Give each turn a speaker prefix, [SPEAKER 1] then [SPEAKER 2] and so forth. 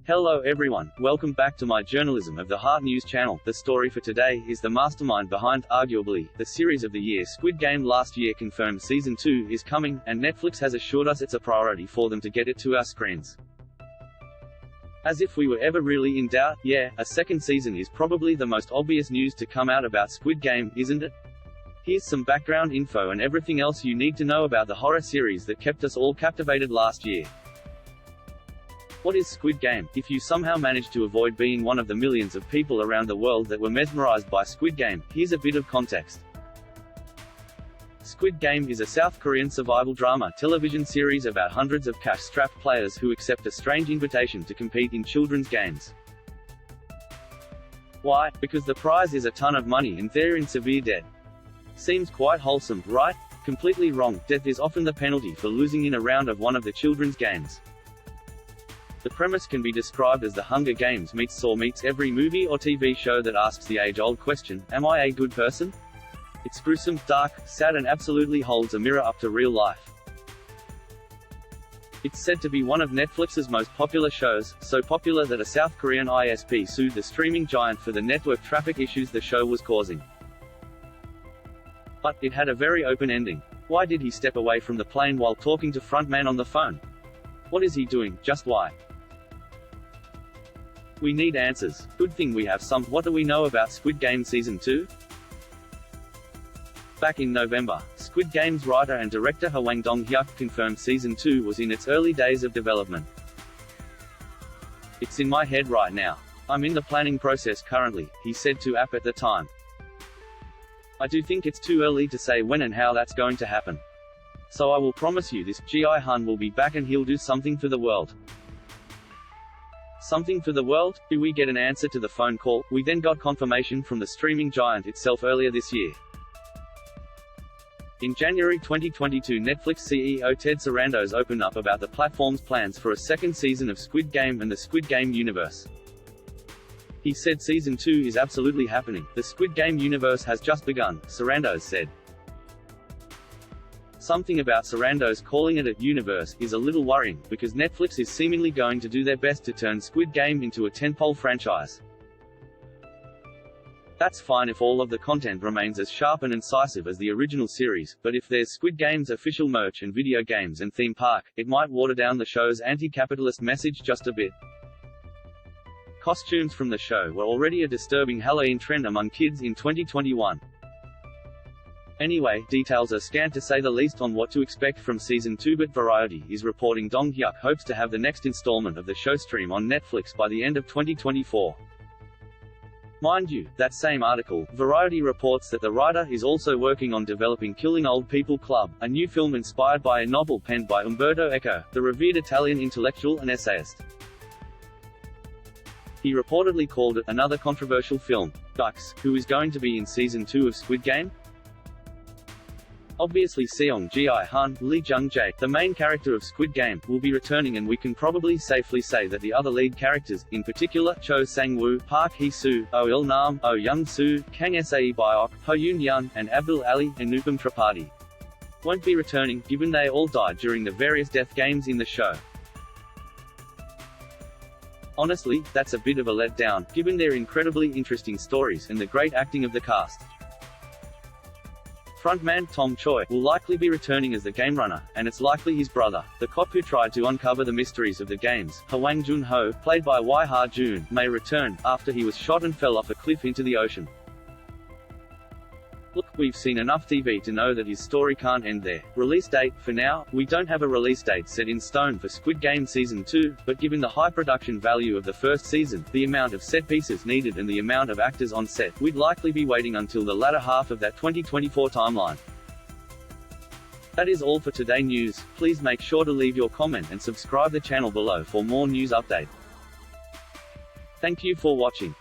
[SPEAKER 1] Hello everyone, welcome back to my Journalism of the Heart news channel. The story for today is the mastermind behind, arguably, the series of the year. Squid Game last year confirmed Season 2 is coming, and Netflix has assured us it's a priority for them to get it to our screens. As if we were ever really in doubt, yeah, a second season is probably the most obvious news to come out about Squid Game, isn't it? Here's some background info and everything else you need to know about the horror series that kept us all captivated last year. What is Squid Game? If you somehow managed to avoid being one of the millions of people around the world that were mesmerized by Squid Game, here's a bit of context. Squid Game is a South Korean survival drama television series about hundreds of cash-strapped players who accept a strange invitation to compete in children's games. Why? Because the prize is a ton of money and they're in severe debt. Seems quite wholesome, right? Completely wrong. Death is often the penalty for losing in a round of one of the children's games. The premise can be described as The Hunger Games meets Saw meets every movie or TV show that asks the age-old question, am I a good person? It's gruesome, dark, sad and absolutely holds a mirror up to real life. It's said to be one of Netflix's most popular shows, so popular that a South Korean ISP sued the streaming giant for the network traffic issues the show was causing. But it had a very open ending. Why did he step away from the plane while talking to frontman on the phone? What is he doing? Just why? We need answers. Good thing we have some. What do we know about Squid Game Season 2? Back in November, Squid Game's writer and director Hwang Dong-hyuk confirmed Season 2 was in its early days of development. It's in my head right now. I'm in the planning process currently, he said to App at the time. I do think it's too early to say when and how that's going to happen. So I will promise you this, Ji-hun will be back and he'll do something for the world. Something for the world? Do we get an answer to the phone call? We then got confirmation from the streaming giant itself earlier this year. In January 2022, Netflix CEO Ted Sarandos opened up about the platform's plans for a second season of Squid Game and the Squid Game universe. He said Season 2 is absolutely happening. The Squid Game universe has just begun, Sarandos said. Something about Sarandos calling it a universe is a little worrying, because Netflix is seemingly going to do their best to turn Squid Game into a tentpole franchise. That's fine if all of the content remains as sharp and incisive as the original series, but if there's Squid Game's official merch and video games and theme park, it might water down the show's anti-capitalist message just a bit. Costumes from the show were already a disturbing Halloween trend among kids in 2021. Anyway, details are scant to say the least on what to expect from Season 2, but Variety is reporting Dong-hyuk hopes to have the next installment of the show stream on Netflix by the end of 2024. Mind you, that same article, Variety reports that the writer is also working on developing Killing Old People Club, a new film inspired by a novel penned by Umberto Eco, the revered Italian intellectual and essayist. He reportedly called it another controversial film. Ducks, who is going to be in Season 2 of Squid Game? Obviously Seong Ji-hun, Lee Jung-jae, the main character of Squid Game, will be returning, and we can probably safely say that the other lead characters, in particular, Cho Sang-woo, Park Hee-soo, Oh Il-nam, Oh Young-soo, Kang Sae-byok, Ho Yoon-yeon, and Abdul Ali, Anupam Tripathi, won't be returning, given they all died during the various death games in the show. Honestly, that's a bit of a letdown, given their incredibly interesting stories and the great acting of the cast. Frontman Tom Choi will likely be returning as the game runner, and it's likely his brother, the cop who tried to uncover the mysteries of the games, Hwang Jun-ho, played by Wai Ha-jun, may return, after he was shot and fell off a cliff into the ocean. Look, we've seen enough TV to know that his story can't end there. Release date? For now, we don't have a release date set in stone for Squid Game Season 2, but given the high production value of the first season, the amount of set pieces needed and the amount of actors on set, we'd likely be waiting until the latter half of that 2024 timeline. That is all for today news. Please make sure to leave your comment and subscribe the channel below for more news update. Thank you for watching.